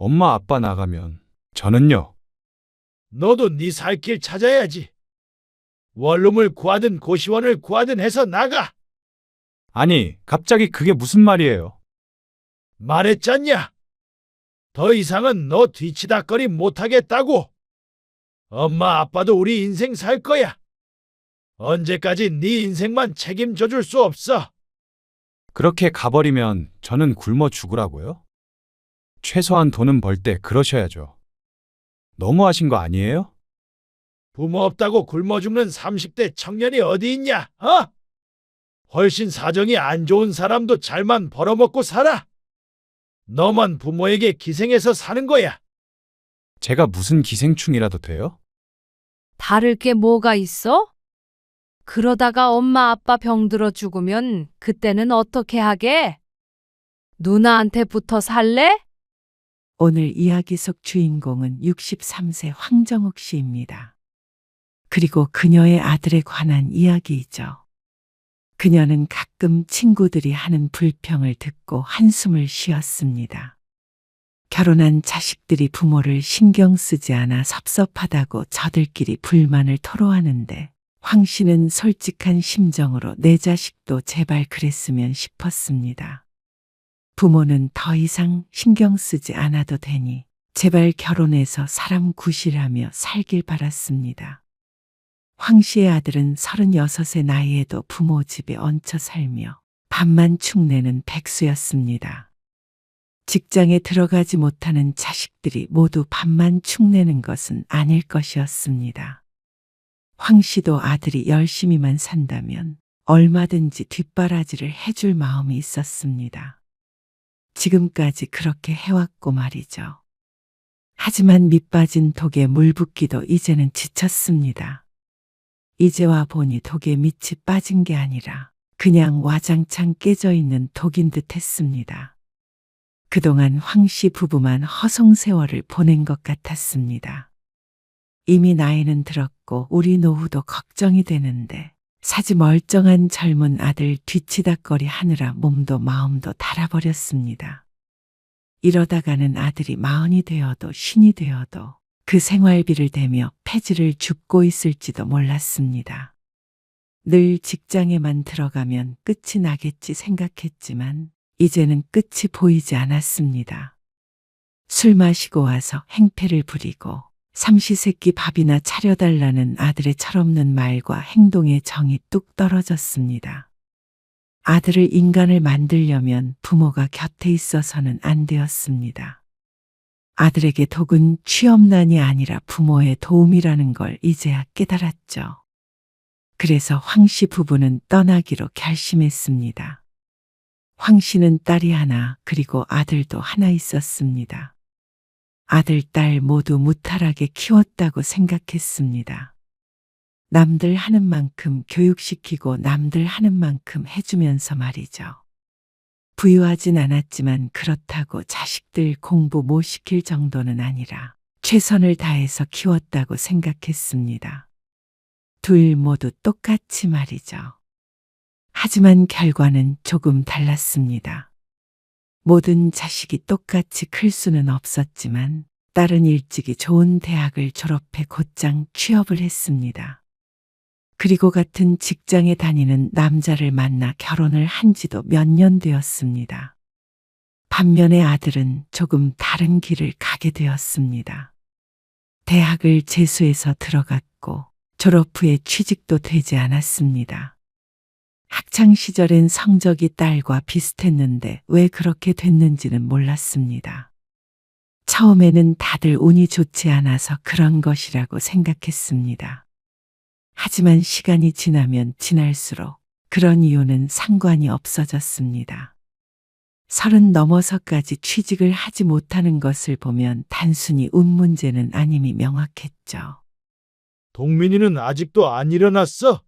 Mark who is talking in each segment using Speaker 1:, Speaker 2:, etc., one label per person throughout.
Speaker 1: 엄마 아빠 나가면 저는요.
Speaker 2: 너도 네 살 길 찾아야지. 원룸을 구하든 고시원을 구하든 해서 나가.
Speaker 1: 아니, 갑자기 그게 무슨 말이에요?
Speaker 2: 말했잖냐? 더 이상은 너 뒤치다거리 못하겠다고. 엄마 아빠도 우리 인생 살 거야. 언제까지 네 인생만 책임져 줄 수 없어.
Speaker 1: 그렇게 가버리면 저는 굶어 죽으라고요? 최소한 돈은 벌 때 그러셔야죠. 너무하신 거 아니에요?
Speaker 2: 부모 없다고 굶어 죽는 30대 청년이 어디 있냐? 어? 훨씬 사정이 안 좋은 사람도 잘만 벌어먹고 살아. 너만 부모에게 기생해서 사는 거야.
Speaker 1: 제가 무슨 기생충이라도 돼요?
Speaker 3: 다를 게 뭐가 있어? 그러다가 엄마 아빠 병들어 죽으면 그때는 어떻게 하게? 누나한테 붙어 살래?
Speaker 4: 오늘 이야기 속 주인공은 63세 황정욱 씨입니다. 그리고 그녀의 아들에 관한 이야기이죠. 그녀는 가끔 친구들이 하는 불평을 듣고 한숨을 쉬었습니다. 결혼한 자식들이 부모를 신경 쓰지 않아 섭섭하다고 저들끼리 불만을 토로하는데 황 씨는 솔직한 심정으로 내 자식도 제발 그랬으면 싶었습니다. 부모는 더 이상 신경 쓰지 않아도 되니 제발 결혼해서 사람 구실하며 살길 바랐습니다. 황 씨의 아들은 36의 나이에도 부모 집에 얹혀 살며 밥만 축내는 백수였습니다. 직장에 들어가지 못하는 자식들이 모두 밥만 축내는 것은 아닐 것이었습니다. 황 씨도 아들이 열심히만 산다면 얼마든지 뒷바라지를 해줄 마음이 있었습니다. 지금까지 그렇게 해왔고 말이죠. 하지만 밑빠진 독에 물 붓기도 이제는 지쳤습니다. 이제와 보니 독에 밑이 빠진 게 아니라 그냥 와장창 깨져 있는 독인 듯 했습니다. 그동안 황 씨 부부만 허송세월을 보낸 것 같았습니다. 이미 나이는 들었고 우리 노후도 걱정이 되는데 사지 멀쩡한 젊은 아들 뒤치다꺼리 하느라 몸도 마음도 달아버렸습니다. 이러다가는 아들이 40이 되어도 신이 되어도 그 생활비를 대며 폐지를 줍고 있을지도 몰랐습니다. 늘 직장에만 들어가면 끝이 나겠지 생각했지만 이제는 끝이 보이지 않았습니다. 술 마시고 와서 행패를 부리고 삼시세끼 밥이나 차려달라는 아들의 철없는 말과 행동의 정이 뚝 떨어졌습니다. 아들을 인간을 만들려면 부모가 곁에 있어서는 안 되었습니다. 아들에게 독은 취업난이 아니라 부모의 도움이라는 걸 이제야 깨달았죠. 그래서 황 씨 부부는 떠나기로 결심했습니다. 황 씨는 딸이 하나 그리고 아들도 하나 있었습니다. 아들, 딸 모두 무탈하게 키웠다고 생각했습니다. 남들 하는 만큼 교육시키고 남들 하는 만큼 해주면서 말이죠. 부유하진 않았지만 그렇다고 자식들 공부 못 시킬 정도는 아니라 최선을 다해서 키웠다고 생각했습니다. 둘 모두 똑같이 말이죠. 하지만 결과는 조금 달랐습니다. 모든 자식이 똑같이 클 수는 없었지만 딸은 일찍이 좋은 대학을 졸업해 곧장 취업을 했습니다. 그리고 같은 직장에 다니는 남자를 만나 결혼을 한 지도 몇 년 되었습니다. 반면에 아들은 조금 다른 길을 가게 되었습니다. 대학을 재수해서 들어갔고 졸업 후에 취직도 되지 않았습니다. 학창 시절엔 성적이 딸과 비슷했는데 왜 그렇게 됐는지는 몰랐습니다. 처음에는 다들 운이 좋지 않아서 그런 것이라고 생각했습니다. 하지만 시간이 지나면 지날수록 그런 이유는 상관이 없어졌습니다. 30 넘어서까지 취직을 하지 못하는 것을 보면 단순히 운 문제는 아님이 명확했죠.
Speaker 2: 동민이는 아직도 안 일어났어?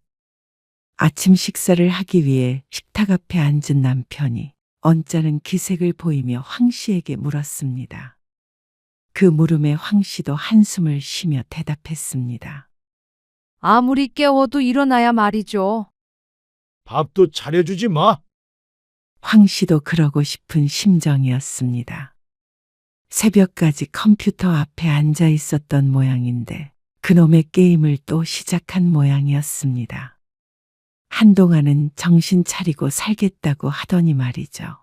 Speaker 4: 아침 식사를 하기 위해 식탁 앞에 앉은 남편이 언짢은 기색을 보이며 황 씨에게 물었습니다. 그 물음에 황 씨도 한숨을 쉬며 대답했습니다.
Speaker 3: 아무리 깨워도 일어나야 말이죠.
Speaker 2: 밥도 차려주지 마.
Speaker 4: 황 씨도 그러고 싶은 심정이었습니다. 새벽까지 컴퓨터 앞에 앉아 있었던 모양인데 그놈의 게임을 또 시작한 모양이었습니다. 한동안은 정신 차리고 살겠다고 하더니 말이죠.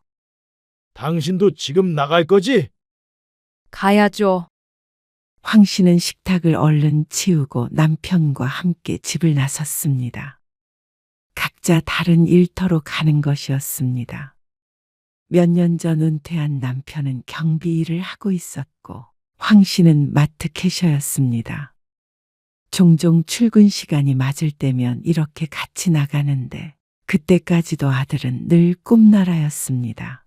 Speaker 2: 당신도 지금 나갈 거지?
Speaker 3: 가야죠.
Speaker 4: 황 씨는 식탁을 얼른 치우고 남편과 함께 집을 나섰습니다. 각자 다른 일터로 가는 것이었습니다. 몇 년 전 은퇴한 남편은 경비 일을 하고 있었고 황 씨는 마트 캐셔였습니다. 종종 출근 시간이 맞을 때면 이렇게 같이 나가는데 그때까지도 아들은 늘 꿈나라였습니다.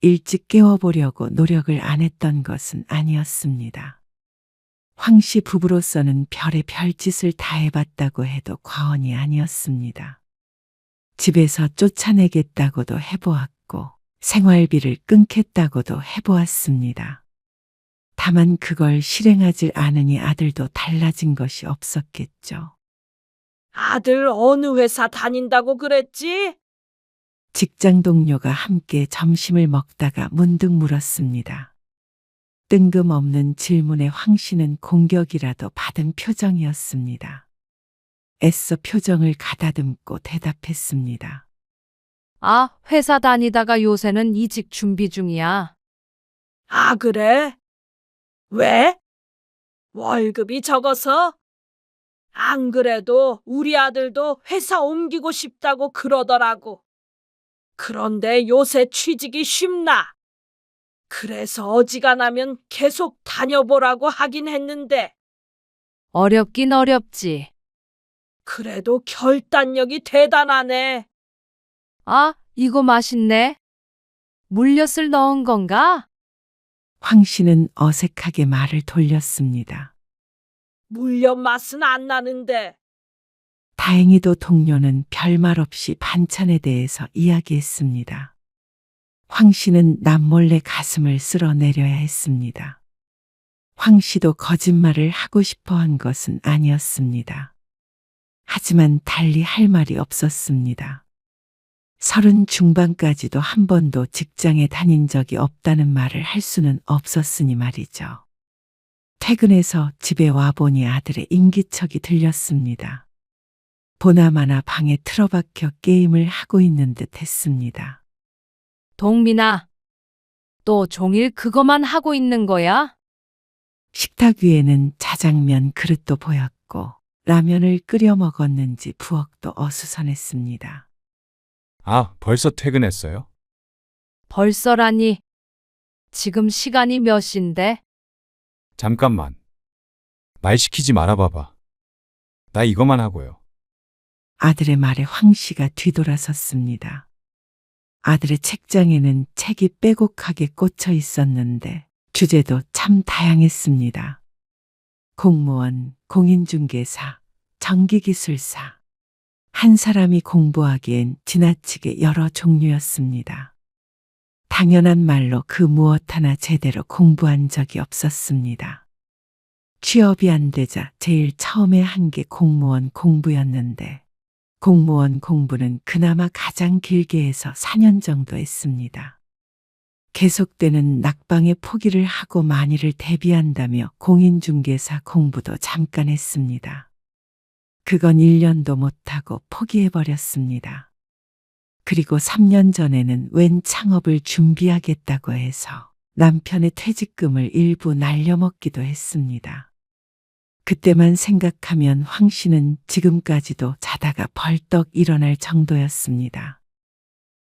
Speaker 4: 일찍 깨워보려고 노력을 안 했던 것은 아니었습니다. 황 씨 부부로서는 별의 별짓을 다 해봤다고 해도 과언이 아니었습니다. 집에서 쫓아내겠다고도 해보았고 생활비를 끊겠다고도 해보았습니다. 다만 그걸 실행하지 않으니 아들도 달라진 것이 없었겠죠.
Speaker 5: 아들 어느 회사 다닌다고 그랬지?
Speaker 4: 직장 동료가 함께 점심을 먹다가 문득 물었습니다. 뜬금없는 질문에 황 씨는 공격이라도 받은 표정이었습니다. 애써 표정을 가다듬고 대답했습니다.
Speaker 3: 아, 회사 다니다가 요새는 이직 준비 중이야.
Speaker 5: 아, 그래? 왜? 월급이 적어서? 안 그래도 우리 아들도 회사 옮기고 싶다고 그러더라고. 그런데 요새 취직이 쉽나? 그래서 어지간하면 계속 다녀보라고 하긴 했는데,
Speaker 3: 어렵긴 어렵지.
Speaker 5: 그래도 결단력이 대단하네.
Speaker 3: 아, 이거 맛있네. 물엿을 넣은 건가?
Speaker 4: 황 씨는 어색하게 말을 돌렸습니다.
Speaker 5: 물엿 맛은 안 나는데.
Speaker 4: 다행히도 동료는 별말 없이 반찬에 대해서 이야기했습니다. 황 씨는 남몰래 가슴을 쓸어내려야 했습니다. 황 씨도 거짓말을 하고 싶어 한 것은 아니었습니다. 하지만 달리 할 말이 없었습니다. 30 중반까지도 한 번도 직장에 다닌 적이 없다는 말을 할 수는 없었으니 말이죠. 퇴근해서 집에 와보니 아들의 인기척이 들렸습니다. 보나마나 방에 틀어박혀 게임을 하고 있는 듯 했습니다.
Speaker 3: 동민아, 또 종일 그거만 하고 있는 거야?
Speaker 4: 식탁 위에는 자장면 그릇도 보였고 라면을 끓여 먹었는지 부엌도 어수선했습니다.
Speaker 1: 아, 벌써 퇴근했어요?
Speaker 3: 벌써라니. 지금 시간이 몇 시인데?
Speaker 1: 잠깐만. 말 시키지 말아봐봐. 나 이거만 하고요.
Speaker 4: 아들의 말에 황 씨가 뒤돌아섰습니다. 아들의 책장에는 책이 빼곡하게 꽂혀 있었는데 주제도 참 다양했습니다. 공무원, 공인중개사, 전기기술사. 한 사람이 공부하기엔 지나치게 여러 종류였습니다. 당연한 말로 그 무엇 하나 제대로 공부한 적이 없었습니다. 취업이 안 되자 제일 처음에 한 게 공무원 공부였는데 공무원 공부는 그나마 가장 길게 해서 4년 정도 했습니다. 계속되는 낙방에 포기를 하고 만일을 대비한다며 공인중개사 공부도 잠깐 했습니다. 그건 1년도 못하고 포기해버렸습니다. 그리고 3년 전에는 웬 창업을 준비하겠다고 해서 남편의 퇴직금을 일부 날려먹기도 했습니다. 그때만 생각하면 황 씨는 지금까지도 자다가 벌떡 일어날 정도였습니다.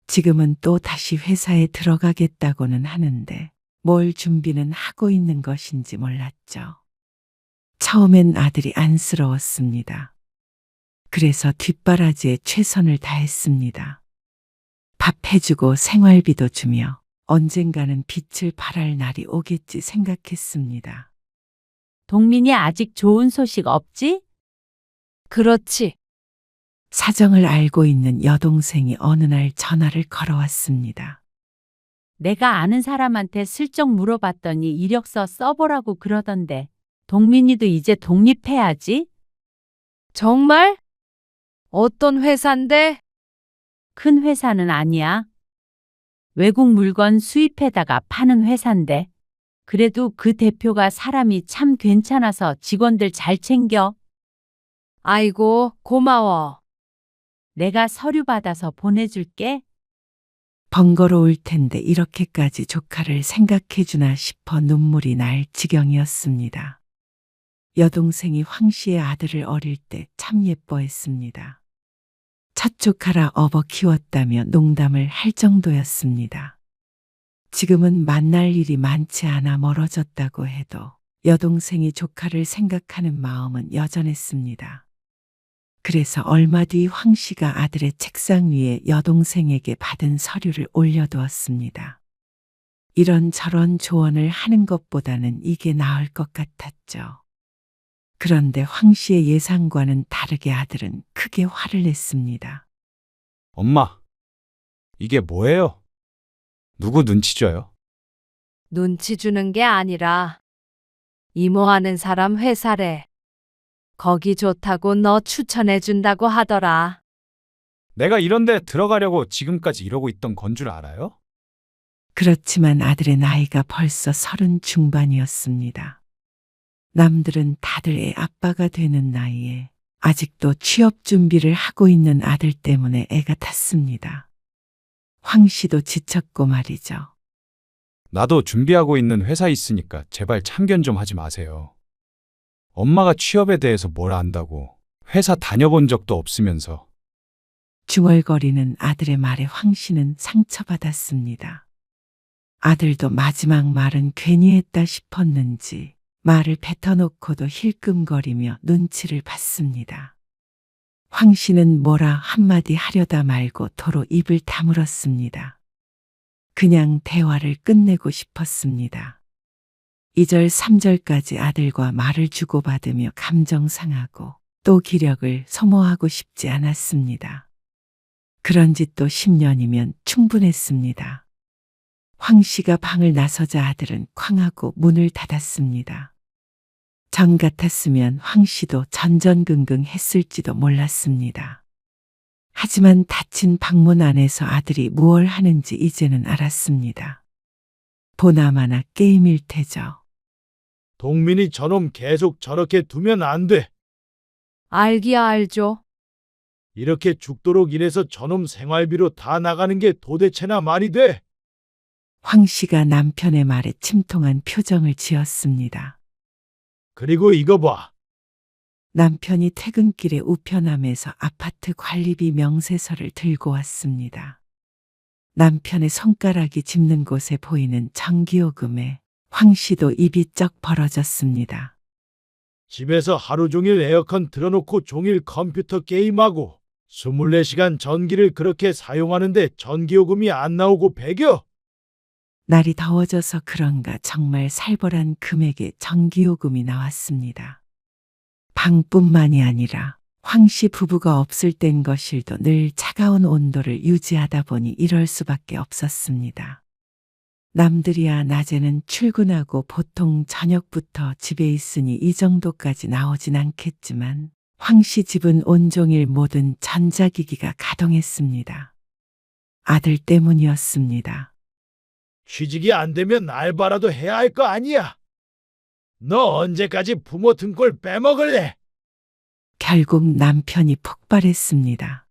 Speaker 4: 지금은 또 다시 회사에 들어가겠다고는 하는데 뭘 준비는 하고 있는 것인지 몰랐죠. 처음엔 아들이 안쓰러웠습니다. 그래서 뒷바라지에 최선을 다했습니다. 밥 해주고 생활비도 주며 언젠가는 빛을 발할 날이 오겠지 생각했습니다.
Speaker 6: 동민이 아직 좋은 소식 없지?
Speaker 3: 그렇지.
Speaker 4: 사정을 알고 있는 여동생이 어느 날 전화를 걸어왔습니다.
Speaker 6: 내가 아는 사람한테 슬쩍 물어봤더니 이력서 써보라고 그러던데 동민이도 이제 독립해야지?
Speaker 3: 정말? 어떤 회사인데?
Speaker 6: 큰 회사는 아니야. 외국 물건 수입해다가 파는 회사인데 그래도 그 대표가 사람이 참 괜찮아서 직원들 잘 챙겨.
Speaker 3: 아이고, 고마워.
Speaker 6: 내가 서류 받아서 보내줄게.
Speaker 4: 번거로울 텐데 이렇게까지 조카를 생각해주나 싶어 눈물이 날 지경이었습니다. 여동생이 황 씨의 아들을 어릴 때 참 예뻐했습니다. 첫 조카라 업어 키웠다며 농담을 할 정도였습니다. 지금은 만날 일이 많지 않아 멀어졌다고 해도 여동생이 조카를 생각하는 마음은 여전했습니다. 그래서 얼마 뒤 황 씨가 아들의 책상 위에 여동생에게 받은 서류를 올려두었습니다. 이런저런 조언을 하는 것보다는 이게 나을 것 같았죠. 그런데 황 씨의 예상과는 다르게 아들은 크게 화를 냈습니다.
Speaker 1: 엄마, 이게 뭐예요? 누구 눈치 줘요?
Speaker 3: 눈치 주는 게 아니라 이모하는 사람 회사래. 거기 좋다고 너 추천해 준다고 하더라.
Speaker 1: 내가 이런 데 들어가려고 지금까지 이러고 있던 건 줄 알아요?
Speaker 4: 그렇지만 아들의 나이가 벌써 30 중반이었습니다. 남들은 다들 애 아빠가 되는 나이에 아직도 취업 준비를 하고 있는 아들 때문에 애가 탔습니다. 황 씨도 지쳤고 말이죠.
Speaker 1: 나도 준비하고 있는 회사 있으니까 제발 참견 좀 하지 마세요. 엄마가 취업에 대해서 뭘 안다고 회사 다녀본 적도 없으면서.
Speaker 4: 중얼거리는 아들의 말에 황 씨는 상처받았습니다. 아들도 마지막 말은 괜히 했다 싶었는지 말을 뱉어놓고도 힐끔거리며 눈치를 봤습니다. 황 씨는 뭐라 한마디 하려다 말고 도로 입을 다물었습니다. 그냥 대화를 끝내고 싶었습니다. 2절 3절까지 아들과 말을 주고받으며 감정 상하고 또 기력을 소모하고 싶지 않았습니다. 그런 지 또 10년이면 충분했습니다. 황 씨가 방을 나서자 아들은 쾅하고 문을 닫았습니다. 전 같았으면 황 씨도 전전긍긍 했을지도 몰랐습니다. 하지만 닫힌 방문 안에서 아들이 무얼 하는지 이제는 알았습니다. 보나마나 게임일 테죠.
Speaker 2: 동민이 저놈 계속 저렇게 두면 안 돼.
Speaker 3: 알기야 알죠.
Speaker 2: 이렇게 죽도록 일해서 저놈 생활비로 다 나가는 게 도대체나 말이 돼.
Speaker 4: 황 씨가 남편의 말에 침통한 표정을 지었습니다.
Speaker 2: 그리고 이거 봐.
Speaker 4: 남편이 퇴근길에 우편함에서 아파트 관리비 명세서를 들고 왔습니다. 남편의 손가락이 짚는 곳에 보이는 전기요금에 황 씨도 입이 쩍 벌어졌습니다.
Speaker 2: 집에서 하루 종일 에어컨 틀어놓고 종일 컴퓨터 게임하고 24시간 전기를 그렇게 사용하는데 전기요금이 안 나오고 배겨?
Speaker 4: 날이 더워져서 그런가 정말 살벌한 금액의 전기요금이 나왔습니다. 방뿐만이 아니라 황 씨 부부가 없을 땐 거실도 늘 차가운 온도를 유지하다 보니 이럴 수밖에 없었습니다. 남들이야 낮에는 출근하고 보통 저녁부터 집에 있으니 이 정도까지 나오진 않겠지만 황 씨 집은 온종일 모든 전자기기가 가동했습니다. 아들 때문이었습니다.
Speaker 2: 취직이 안 되면 알바라도 해야 할 거 아니야. 너 언제까지 부모 등골 빼먹을래?
Speaker 4: 결국 남편이 폭발했습니다.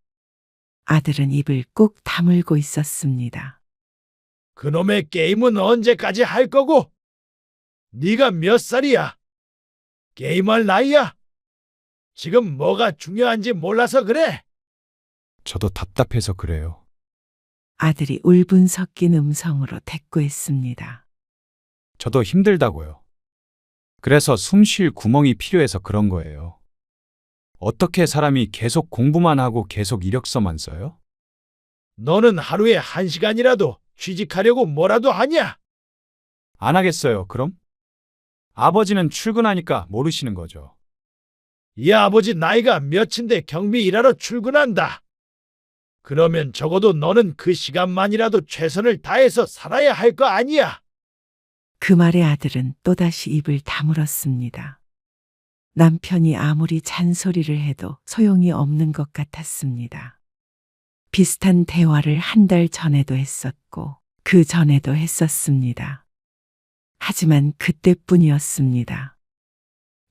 Speaker 4: 아들은 입을 꾹 다물고 있었습니다.
Speaker 2: 그놈의 게임은 언제까지 할 거고? 네가 몇 살이야? 게임할 나이야? 지금 뭐가 중요한지 몰라서 그래?
Speaker 1: 저도 답답해서 그래요.
Speaker 4: 아들이 울분 섞인 음성으로 대꾸했습니다.
Speaker 1: 저도 힘들다고요. 그래서 숨 쉴 구멍이 필요해서 그런 거예요. 어떻게 사람이 계속 공부만 하고 계속 이력서만 써요?
Speaker 2: 너는 하루에 1시간이라도 취직하려고 뭐라도 하냐?
Speaker 1: 안 하겠어요, 그럼? 아버지는 출근하니까 모르시는 거죠.
Speaker 2: 이 아버지 나이가 몇인데 경비 일하러 출근한다. 그러면 적어도 너는 그 시간만이라도 최선을 다해서 살아야 할 거 아니야.
Speaker 4: 그 말에 아들은 또다시 입을 다물었습니다. 남편이 아무리 잔소리를 해도 소용이 없는 것 같았습니다. 비슷한 대화를 한 달 전에도 했었고 그 전에도 했었습니다. 하지만 그때뿐이었습니다.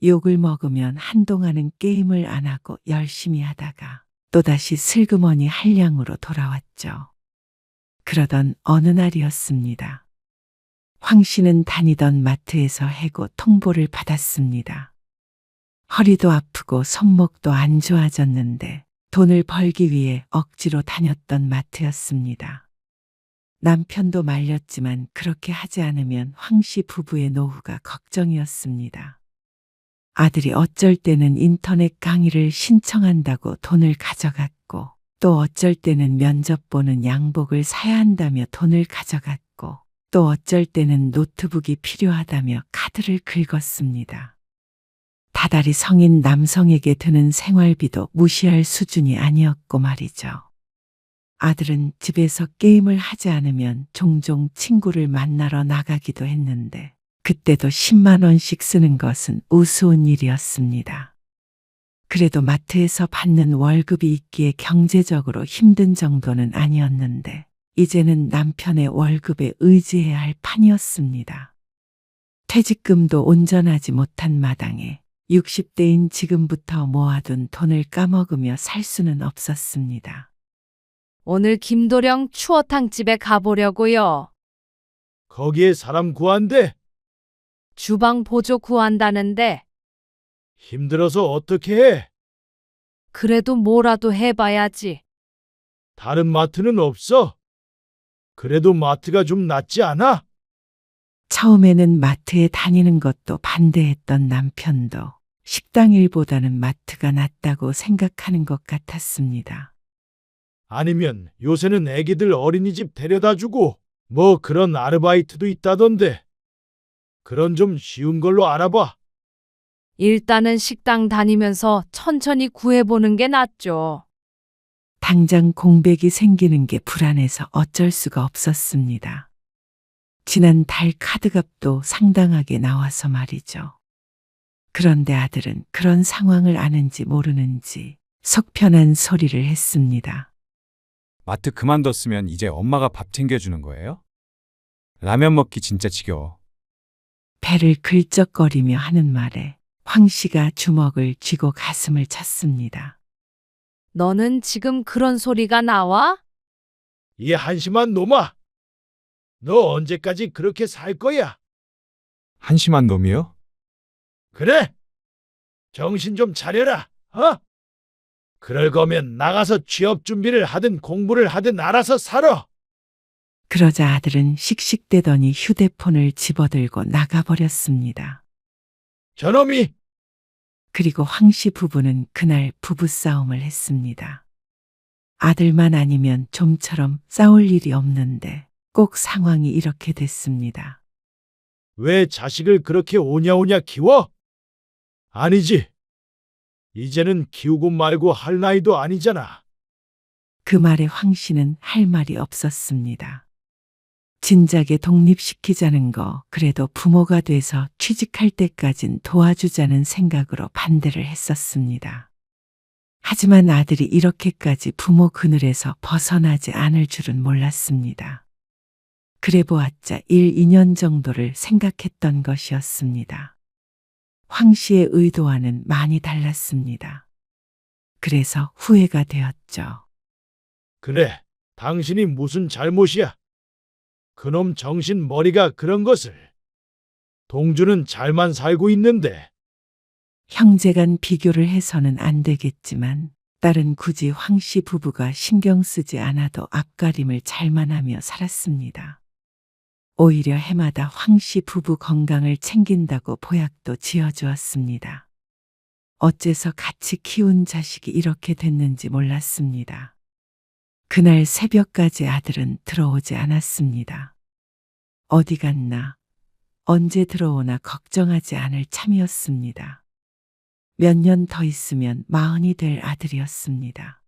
Speaker 4: 욕을 먹으면 한동안은 게임을 안 하고 열심히 하다가 또다시 슬그머니 한량으로 돌아왔죠. 그러던 어느 날이었습니다. 황 씨는 다니던 마트에서 해고 통보를 받았습니다. 허리도 아프고 손목도 안 좋아졌는데 돈을 벌기 위해 억지로 다녔던 마트였습니다. 남편도 말렸지만 그렇게 하지 않으면 황 씨 부부의 노후가 걱정이었습니다. 아들이 어쩔 때는 인터넷 강의를 신청한다고 돈을 가져갔고 또 어쩔 때는 면접 보는 양복을 사야 한다며 돈을 가져갔고 또 어쩔 때는 노트북이 필요하다며 카드를 긁었습니다. 다달이 성인 남성에게 드는 생활비도 무시할 수준이 아니었고 말이죠. 아들은 집에서 게임을 하지 않으면 종종 친구를 만나러 나가기도 했는데 그때도 10만 원씩 쓰는 것은 우스운 일이었습니다. 그래도 마트에서 받는 월급이 있기에 경제적으로 힘든 정도는 아니었는데 이제는 남편의 월급에 의지해야 할 판이었습니다. 퇴직금도 온전하지 못한 마당에 60대인 지금부터 모아둔 돈을 까먹으며 살 수는 없었습니다.
Speaker 3: 오늘 김도령 추어탕집에 가보려고요.
Speaker 2: 거기에 사람 구한대.
Speaker 3: 주방 보조 구한다는데
Speaker 2: 힘들어서 어떻게 해?
Speaker 3: 그래도 뭐라도 해봐야지.
Speaker 2: 다른 마트는 없어? 그래도 마트가 좀 낫지 않아?
Speaker 4: 처음에는 마트에 다니는 것도 반대했던 남편도 식당 일보다는 마트가 낫다고 생각하는 것 같았습니다.
Speaker 2: 아니면 요새는 애기들 어린이집 데려다 주고 뭐 그런 아르바이트도 있다던데. 그런 좀 쉬운 걸로 알아봐.
Speaker 3: 일단은 식당 다니면서 천천히 구해보는 게 낫죠.
Speaker 4: 당장 공백이 생기는 게 불안해서 어쩔 수가 없었습니다. 지난 달 카드값도 상당하게 나와서 말이죠. 그런데 아들은 그런 상황을 아는지 모르는지 속 편한 소리를 했습니다.
Speaker 1: 마트 그만뒀으면 이제 엄마가 밥 챙겨주는 거예요? 라면 먹기 진짜 지겨워.
Speaker 4: 배를 긁적거리며 하는 말에 황 씨가 주먹을 쥐고 가슴을 쳤습니다.
Speaker 3: 너는 지금 그런 소리가 나와?
Speaker 2: 이 한심한 놈아. 너 언제까지 그렇게 살 거야?
Speaker 1: 한심한 놈이요?
Speaker 2: 그래? 정신 좀 차려라. 그럴 거면 나가서 취업 준비를 하든 공부를 하든 알아서 살아.
Speaker 4: 그러자 아들은 씩씩대더니 휴대폰을 집어들고 나가버렸습니다.
Speaker 2: 저놈이.
Speaker 4: 그리고 황 씨 부부는 그날 부부싸움을 했습니다. 아들만 아니면 좀처럼 싸울 일이 없는데 꼭 상황이 이렇게 됐습니다.
Speaker 2: 왜 자식을 그렇게 오냐오냐 키워? 아니지. 이제는 키우고 말고 할 나이도 아니잖아.
Speaker 4: 그 말에 황 씨는 할 말이 없었습니다. 진작에 독립시키자는 거 그래도 부모가 돼서 취직할 때까진 도와주자는 생각으로 반대를 했었습니다. 하지만 아들이 이렇게까지 부모 그늘에서 벗어나지 않을 줄은 몰랐습니다. 그래 보았자 1, 2년 정도를 생각했던 것이었습니다. 황 씨의 의도와는 많이 달랐습니다. 그래서 후회가 되었죠.
Speaker 2: 그래, 당신이 무슨 잘못이야? 그놈 정신 머리가 그런 것을. 동주는 잘만 살고 있는데.
Speaker 4: 형제간 비교를 해서는 안 되겠지만 딸은 굳이 황 씨 부부가 신경 쓰지 않아도 앞가림을 잘만 하며 살았습니다. 오히려 해마다 황 씨 부부 건강을 챙긴다고 보약도 지어주었습니다. 어째서 같이 키운 자식이 이렇게 됐는지 몰랐습니다. 그날 새벽까지 아들은 들어오지 않았습니다. 어디 갔나, 언제 들어오나 걱정하지 않을 참이었습니다. 몇 년 더 있으면 40이 될 아들이었습니다.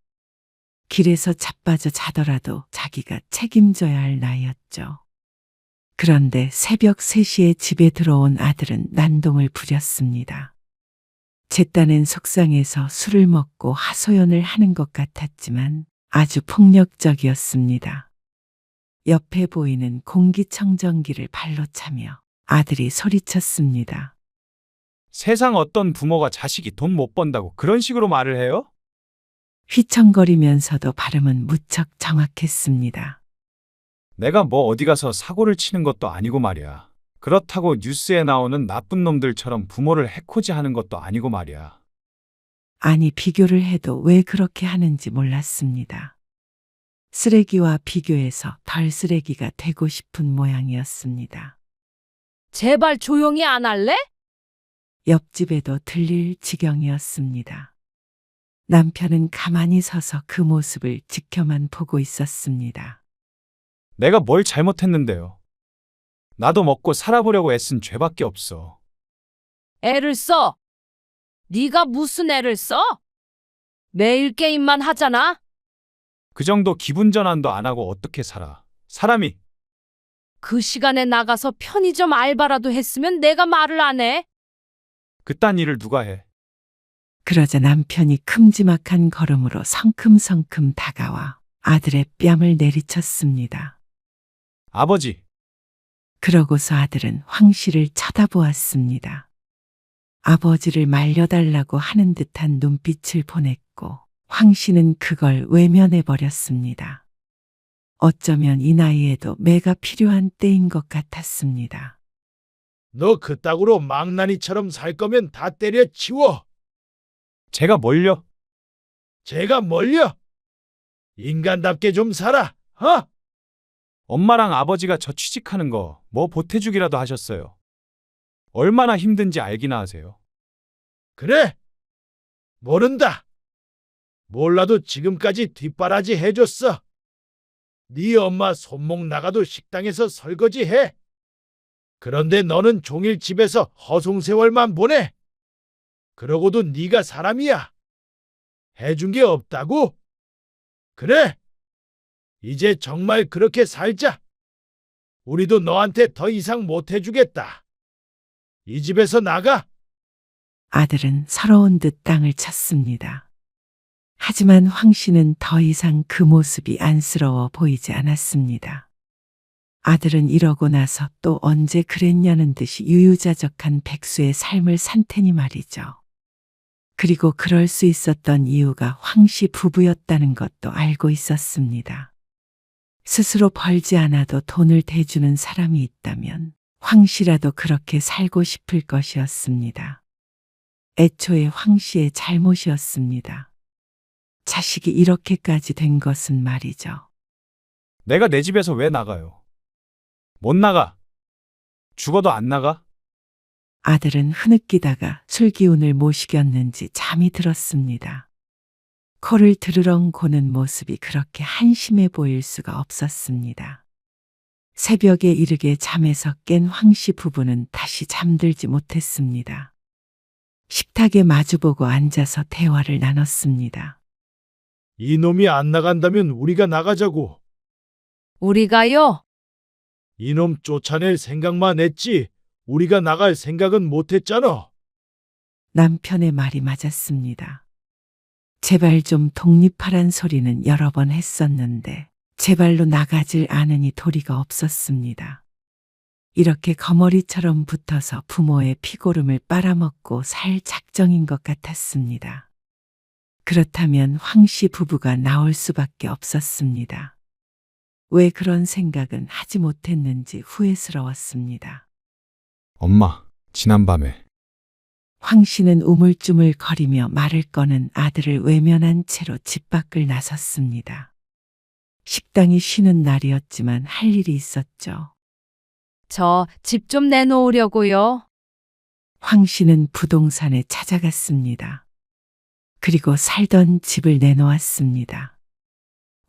Speaker 4: 길에서 자빠져 자더라도 자기가 책임져야 할 나이였죠. 그런데 새벽 3시에 집에 들어온 아들은 난동을 부렸습니다. 제 딴엔 속상해서 술을 먹고 하소연을 하는 것 같았지만 아주 폭력적이었습니다. 옆에 보이는 공기청정기를 발로 차며 아들이 소리쳤습니다.
Speaker 1: 세상 어떤 부모가 자식이 돈 못 번다고 그런 식으로 말을 해요?
Speaker 4: 휘청거리면서도 발음은 무척 정확했습니다.
Speaker 1: 내가 뭐 어디 가서 사고를 치는 것도 아니고 말이야. 그렇다고 뉴스에 나오는 나쁜 놈들처럼 부모를 해코지 하는 것도 아니고 말이야.
Speaker 4: 아니, 비교를 해도 왜 그렇게 하는지 몰랐습니다. 쓰레기와 비교해서 덜 쓰레기가 되고 싶은 모양이었습니다.
Speaker 3: 제발 조용히 안 할래?
Speaker 4: 옆집에도 들릴 지경이었습니다. 남편은 가만히 서서 그 모습을 지켜만 보고 있었습니다.
Speaker 1: 내가 뭘 잘못했는데요. 나도 먹고 살아보려고 애쓴 죄밖에 없어.
Speaker 3: 애를 써. 네가 무슨 애를 써? 매일 게임만 하잖아.
Speaker 1: 그 정도 기분 전환도 안 하고 어떻게 살아. 사람이.
Speaker 3: 그 시간에 나가서 편의점 알바라도 했으면 내가 말을 안 해.
Speaker 1: 그딴 일을 누가 해.
Speaker 4: 그러자 남편이 큼지막한 걸음으로 성큼성큼 다가와 아들의 뺨을 내리쳤습니다.
Speaker 1: 아버지,
Speaker 4: 그러고서 아들은 황 씨를 쳐다보았습니다. 아버지를 말려달라고 하는 듯한 눈빛을 보냈고 황 씨는 그걸 외면해 버렸습니다. 어쩌면 이 나이에도 매가 필요한 때인 것 같았습니다.
Speaker 2: 너 그따구로 망나니처럼 살 거면 다 때려치워.
Speaker 1: 제가 뭘요?
Speaker 2: 제가 뭘요? 인간답게 좀 살아.
Speaker 1: 엄마랑 아버지가 저 취직하는 거 뭐 보태주기라도 하셨어요. 얼마나 힘든지 알기나 하세요.
Speaker 2: 그래? 모른다. 몰라도 지금까지 뒷바라지 해줬어. 네 엄마 손목 나가도 식당에서 설거지해. 그런데 너는 종일 집에서 허송세월만 보내. 그러고도 네가 사람이야. 해준 게 없다고? 그래. 이제 정말 그렇게 살자. 우리도 너한테 더 이상 못 해주겠다. 이 집에서 나가.
Speaker 4: 아들은 서러운 듯 땅을 쳤습니다. 하지만 황 씨는 더 이상 그 모습이 안쓰러워 보이지 않았습니다. 아들은 이러고 나서 또 언제 그랬냐는 듯이 유유자적한 백수의 삶을 산 테니 말이죠. 그리고 그럴 수 있었던 이유가 황 씨 부부였다는 것도 알고 있었습니다. 스스로 벌지 않아도 돈을 대주는 사람이 있다면 황 씨라도 그렇게 살고 싶을 것이었습니다. 애초에 황 씨의 잘못이었습니다. 자식이 이렇게까지 된 것은 말이죠.
Speaker 1: 내가 내 집에서 왜 나가요? 못 나가. 죽어도 안 나가?
Speaker 4: 아들은 흐느끼다가 술기운을 모시겼는지 잠이 들었습니다. 코를 드르렁 고는 모습이 그렇게 한심해 보일 수가 없었습니다. 새벽에 이르게 잠에서 깬 황 씨 부부는 다시 잠들지 못했습니다. 식탁에 마주보고 앉아서 대화를 나눴습니다.
Speaker 2: 이놈이 안 나간다면 우리가 나가자고.
Speaker 3: 우리가요?
Speaker 2: 이놈 쫓아낼 생각만 했지. 우리가 나갈 생각은 못했잖아.
Speaker 4: 남편의 말이 맞았습니다. 제발 좀 독립하란 소리는 여러 번 했었는데 제발로 나가질 않으니 도리가 없었습니다. 이렇게 거머리처럼 붙어서 부모의 피고름을 빨아먹고 살 작정인 것 같았습니다. 그렇다면 황 씨 부부가 나올 수밖에 없었습니다. 왜 그런 생각은 하지 못했는지 후회스러웠습니다.
Speaker 1: 엄마, 지난밤에
Speaker 4: 황 씨는 우물쭈물 거리며 말을 꺼는 아들을 외면한 채로 집 밖을 나섰습니다. 식당이 쉬는 날이었지만 할 일이 있었죠.
Speaker 3: 저 집 좀 내놓으려고요.
Speaker 4: 황 씨는 부동산에 찾아갔습니다. 그리고 살던 집을 내놓았습니다.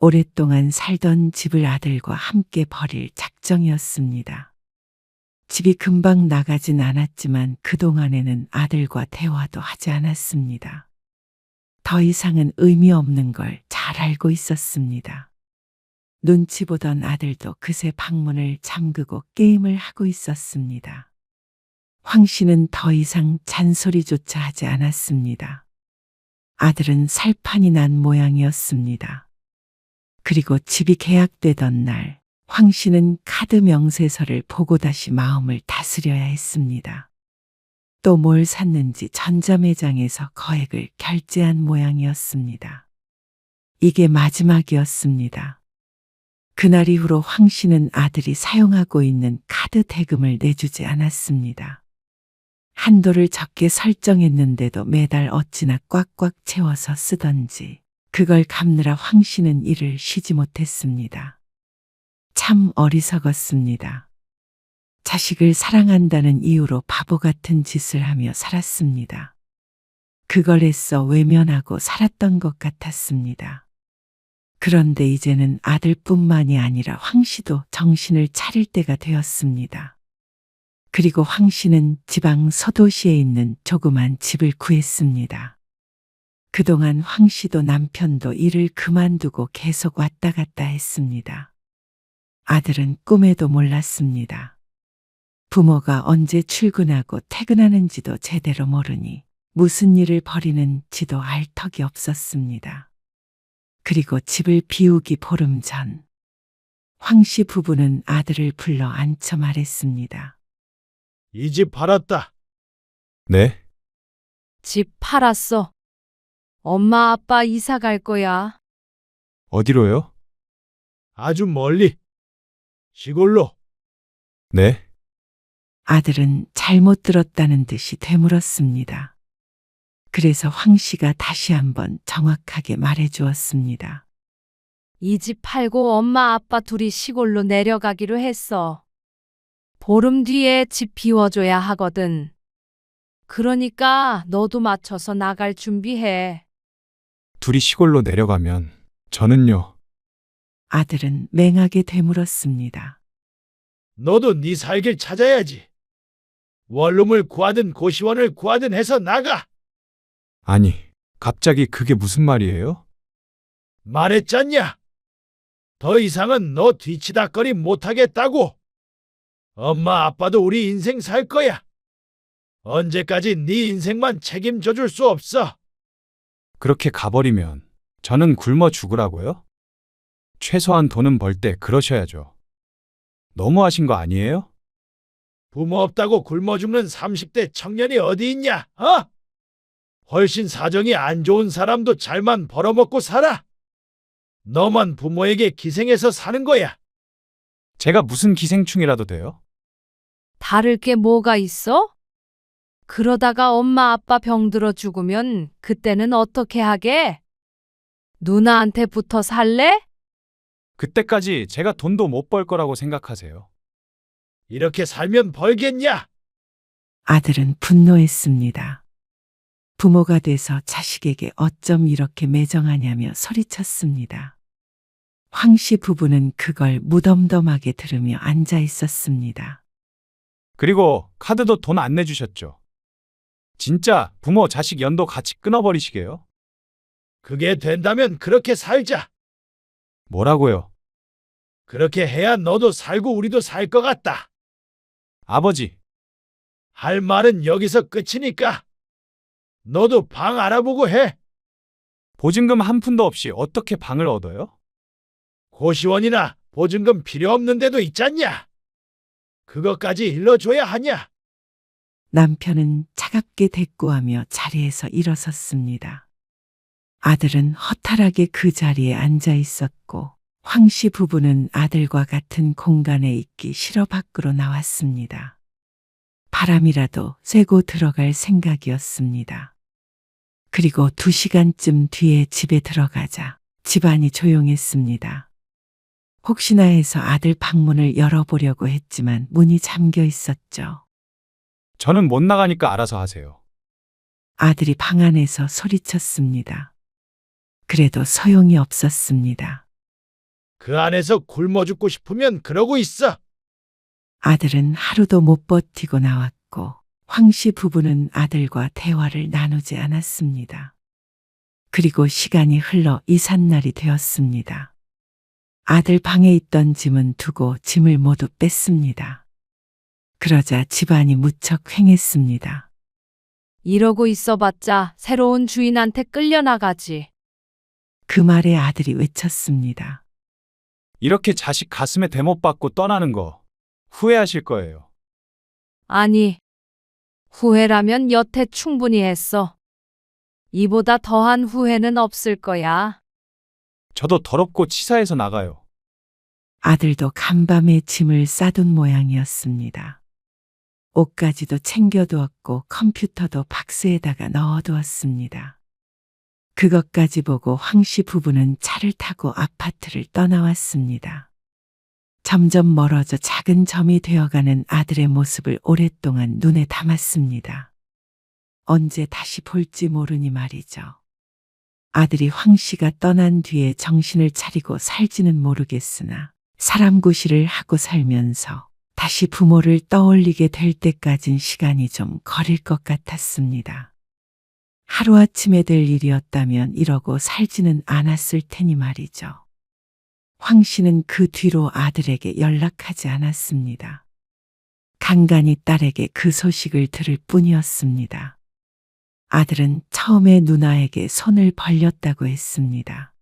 Speaker 4: 오랫동안 살던 집을 아들과 함께 버릴 작정이었습니다. 집이 금방 나가진 않았지만 그동안에는 아들과 대화도 하지 않았습니다. 더 이상은 의미 없는 걸 잘 알고 있었습니다. 눈치 보던 아들도 그새 방문을 잠그고 게임을 하고 있었습니다. 황 씨는 더 이상 잔소리조차 하지 않았습니다. 아들은 살판이 난 모양이었습니다. 그리고 집이 계약되던 날 황 씨는 카드 명세서를 보고 다시 마음을 다스려야 했습니다. 또 뭘 샀는지 전자매장에서 거액을 결제한 모양이었습니다. 이게 마지막이었습니다. 그날 이후로 황 씨는 아들이 사용하고 있는 카드 대금을 내주지 않았습니다. 한도를 적게 설정했는데도 매달 어찌나 꽉꽉 채워서 쓰던지 그걸 갚느라 황 씨는 일을 쉬지 못했습니다. 참 어리석었습니다. 자식을 사랑한다는 이유로 바보 같은 짓을 하며 살았습니다. 그걸 애써 외면하고 살았던 것 같았습니다. 그런데 이제는 아들뿐만이 아니라 황 씨도 정신을 차릴 때가 되었습니다. 그리고 황 씨는 지방 서도시에 있는 조그만 집을 구했습니다. 그동안 황 씨도 남편도 일을 그만두고 계속 왔다 갔다 했습니다. 아들은 꿈에도 몰랐습니다. 부모가 언제 출근하고 퇴근하는지도 제대로 모르니 무슨 일을 벌이는지도 알 턱이 없었습니다. 그리고 집을 비우기 보름 전, 황 씨 부부는 아들을 불러 앉혀 말했습니다.
Speaker 2: 이 집 팔았다.
Speaker 1: 네?
Speaker 3: 집 팔았어. 엄마 아빠 이사 갈 거야.
Speaker 1: 어디로요?
Speaker 2: 아주 멀리. 시골로.
Speaker 1: 네?
Speaker 4: 아들은 잘못 들었다는 듯이 되물었습니다. 그래서 황 씨가 다시 한번 정확하게 말해 주었습니다.
Speaker 3: 이 집 팔고 엄마 아빠 둘이 시골로 내려가기로 했어. 보름 뒤에 집 비워줘야 하거든. 그러니까 너도 맞춰서 나갈 준비해.
Speaker 1: 둘이 시골로 내려가면 저는요.
Speaker 4: 아들은 맹하게 되물었습니다.
Speaker 2: 너도 네 살길 찾아야지. 원룸을 구하든 고시원을 구하든 해서 나가.
Speaker 1: 아니, 갑자기 그게 무슨 말이에요?
Speaker 2: 말했잖냐. 더 이상은 너 뒤치다거리 못하겠다고. 엄마 아빠도 우리 인생 살 거야. 언제까지 네 인생만 책임져 줄 수 없어.
Speaker 1: 그렇게 가버리면 저는 굶어 죽으라고요? 최소한 돈은 벌 때 그러셔야죠. 너무하신 거 아니에요?
Speaker 2: 부모 없다고 굶어 죽는 30대 청년이 어디 있냐? 어? 훨씬 사정이 안 좋은 사람도 잘만 벌어먹고 살아. 너만 부모에게 기생해서 사는 거야.
Speaker 1: 제가 무슨 기생충이라도 돼요?
Speaker 3: 다를 게 뭐가 있어? 그러다가 엄마 아빠 병들어 죽으면 그때는 어떻게 하게? 누나한테 붙어 살래?
Speaker 1: 그때까지 제가 돈도 못 벌 거라고 생각하세요.
Speaker 2: 이렇게 살면 벌겠냐?
Speaker 4: 아들은 분노했습니다. 부모가 돼서 자식에게 어쩜 이렇게 매정하냐며 소리쳤습니다. 황 씨 부부는 그걸 무덤덤하게 들으며 앉아 있었습니다.
Speaker 1: 그리고 카드도 돈 안 내주셨죠. 진짜 부모 자식 연도 같이 끊어버리시게요?
Speaker 2: 그게 된다면 그렇게 살자.
Speaker 1: 뭐라고요?
Speaker 2: 그렇게 해야 너도 살고 우리도 살 것 같다.
Speaker 1: 아버지,
Speaker 2: 할 말은 여기서 끝이니까. 너도 방 알아보고 해.
Speaker 1: 보증금 한 푼도 없이 어떻게 방을 얻어요?
Speaker 2: 고시원이나 보증금 필요 없는 데도 있잖냐. 그것까지 일러줘야 하냐.
Speaker 4: 남편은 차갑게 대꾸하며 자리에서 일어섰습니다. 아들은 허탈하게 그 자리에 앉아 있었고 황 씨 부부는 아들과 같은 공간에 있기 싫어 밖으로 나왔습니다. 바람이라도 쐬고 들어갈 생각이었습니다. 그리고 2시간쯤 뒤에 집에 들어가자 집안이 조용했습니다. 혹시나 해서 아들 방문을 열어보려고 했지만 문이 잠겨 있었죠.
Speaker 1: 저는 못 나가니까 알아서 하세요.
Speaker 4: 아들이 방 안에서 소리쳤습니다. 그래도 소용이 없었습니다.
Speaker 2: 그 안에서 굶어 죽고 싶으면 그러고 있어.
Speaker 4: 아들은 하루도 못 버티고 나왔고 황 씨 부부는 아들과 대화를 나누지 않았습니다. 그리고 시간이 흘러 이삿날이 되었습니다. 아들 방에 있던 짐은 두고 짐을 모두 뺐습니다. 그러자 집안이 무척 횡했습니다.
Speaker 3: 이러고 있어봤자 새로운 주인한테 끌려나가지.
Speaker 4: 그 말에 아들이 외쳤습니다.
Speaker 1: 이렇게 자식 가슴에 대못 박고 떠나는 거 후회하실 거예요.
Speaker 3: 아니, 후회라면 여태 충분히 했어. 이보다 더한 후회는 없을 거야.
Speaker 1: 저도 더럽고 치사해서 나가요.
Speaker 4: 아들도 간밤에 짐을 싸둔 모양이었습니다. 옷가지도 챙겨두었고 컴퓨터도 박스에다가 넣어두었습니다. 그것까지 보고 황씨 부부는 차를 타고 아파트를 떠나왔습니다. 점점 멀어져 작은 점이 되어가는 아들의 모습을 오랫동안 눈에 담았습니다. 언제 다시 볼지 모르니 말이죠. 아들이 황씨가 떠난 뒤에 정신을 차리고 살지는 모르겠으나 사람 구실을 하고 살면서 다시 부모를 떠올리게 될 때까진 시간이 좀 걸릴 것 같았습니다. 하루아침에 될 일이었다면 이러고 살지는 않았을 테니 말이죠. 황 씨는 그 뒤로 아들에게 연락하지 않았습니다. 간간히 딸에게 그 소식을 들을 뿐이었습니다. 아들은 처음에 누나에게 손을 벌렸다고 했습니다.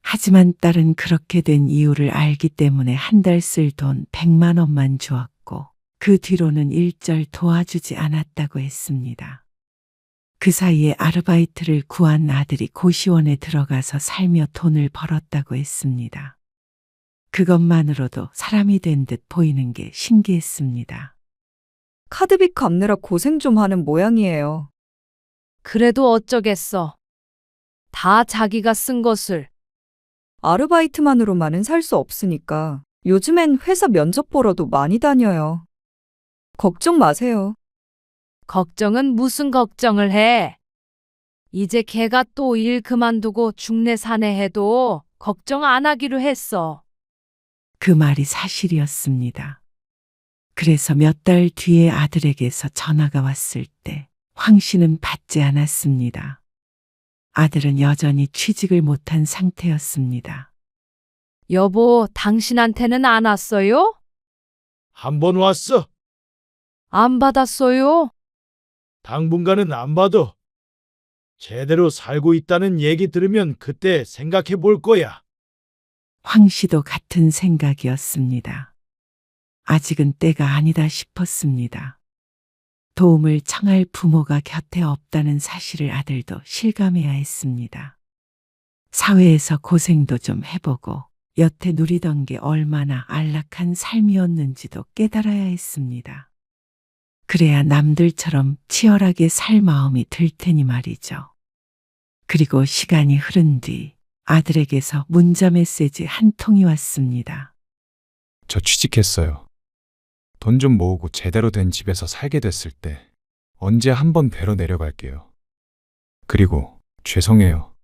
Speaker 4: 하지만 딸은 그렇게 된 이유를 알기 때문에 한 달 쓸 돈 100만 원만 주었고 그 뒤로는 일절 도와주지 않았다고 했습니다. 그 사이에 아르바이트를 구한 아들이 고시원에 들어가서 살며 돈을 벌었다고 했습니다. 그것만으로도 사람이 된 듯 보이는 게 신기했습니다.
Speaker 7: 카드빚 갚느라 고생 좀 하는 모양이에요.
Speaker 3: 그래도 어쩌겠어. 다 자기가 쓴 것을.
Speaker 7: 아르바이트만으로만은 살 수 없으니까 요즘엔 회사 면접 보러도 많이 다녀요. 걱정 마세요.
Speaker 3: 걱정은 무슨 걱정을 해. 이제 걔가 또 일 그만두고 중내 사내 해도 걱정 안 하기로 했어.
Speaker 4: 그 말이 사실이었습니다. 그래서 몇 달 뒤에 아들에게서 전화가 왔을 때 황 씨는 받지 않았습니다. 아들은 여전히 취직을 못한 상태였습니다.
Speaker 3: 여보, 당신한테는 안 왔어요?
Speaker 2: 한 번 왔어.
Speaker 3: 안 받았어요?
Speaker 2: 당분간은 안 봐도 제대로 살고 있다는 얘기 들으면 그때 생각해 볼 거야.
Speaker 4: 황 씨도 같은 생각이었습니다. 아직은 때가 아니다 싶었습니다. 도움을 청할 부모가 곁에 없다는 사실을 아들도 실감해야 했습니다. 사회에서 고생도 좀 해보고 여태 누리던 게 얼마나 안락한 삶이었는지도 깨달아야 했습니다. 그래야 남들처럼 치열하게 살 마음이 들 테니 말이죠. 그리고 시간이 흐른 뒤 아들에게서 문자 메시지 한 통이 왔습니다.
Speaker 1: 저 취직했어요. 돈 좀 모으고 제대로 된 집에서 살게 됐을 때 언제 한번 뵈러 내려갈게요. 그리고 죄송해요.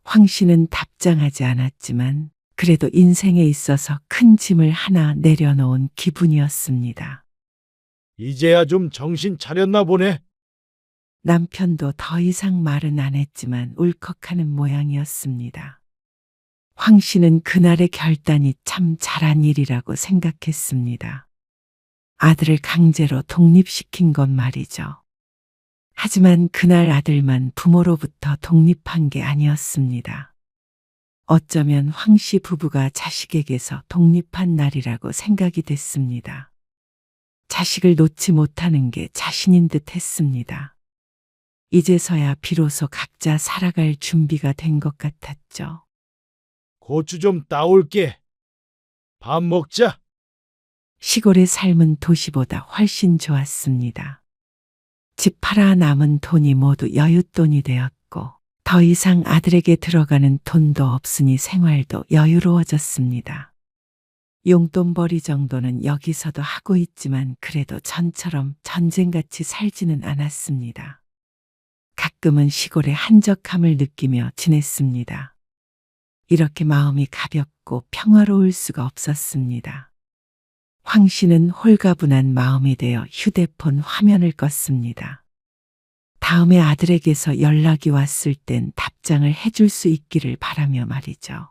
Speaker 4: 황 씨는 답장하지 않았지만 그래도 인생에 있어서 큰 짐을 하나 내려놓은 기분이었습니다.
Speaker 2: 이제야 좀 정신 차렸나 보네.
Speaker 4: 남편도 더 이상 말은 안 했지만 울컥하는 모양이었습니다. 황 씨는 그날의 결단이 참 잘한 일이라고 생각했습니다. 아들을 강제로 독립시킨 건 말이죠. 하지만 그날 아들만 부모로부터 독립한 게 아니었습니다. 어쩌면 황 씨 부부가 자식에게서 독립한 날이라고 생각이 됐습니다. 자식을 놓지 못하는 게 자신인 듯 했습니다. 이제서야 비로소 각자 살아갈 준비가 된 것 같았죠.
Speaker 2: 고추 좀 따올게. 밥 먹자.
Speaker 4: 시골의 삶은 도시보다 훨씬 좋았습니다. 집 팔아 남은 돈이 모두 여윳돈이 되었고 더 이상 아들에게 들어가는 돈도 없으니 생활도 여유로워졌습니다. 용돈벌이 정도는 여기서도 하고 있지만 그래도 전처럼 전쟁같이 살지는 않았습니다. 가끔은 시골의 한적함을 느끼며 지냈습니다. 이렇게 마음이 가볍고 평화로울 수가 없었습니다. 황 씨는 홀가분한 마음이 되어 휴대폰 화면을 껐습니다. 다음에 아들에게서 연락이 왔을 땐 답장을 해줄 수 있기를 바라며 말이죠.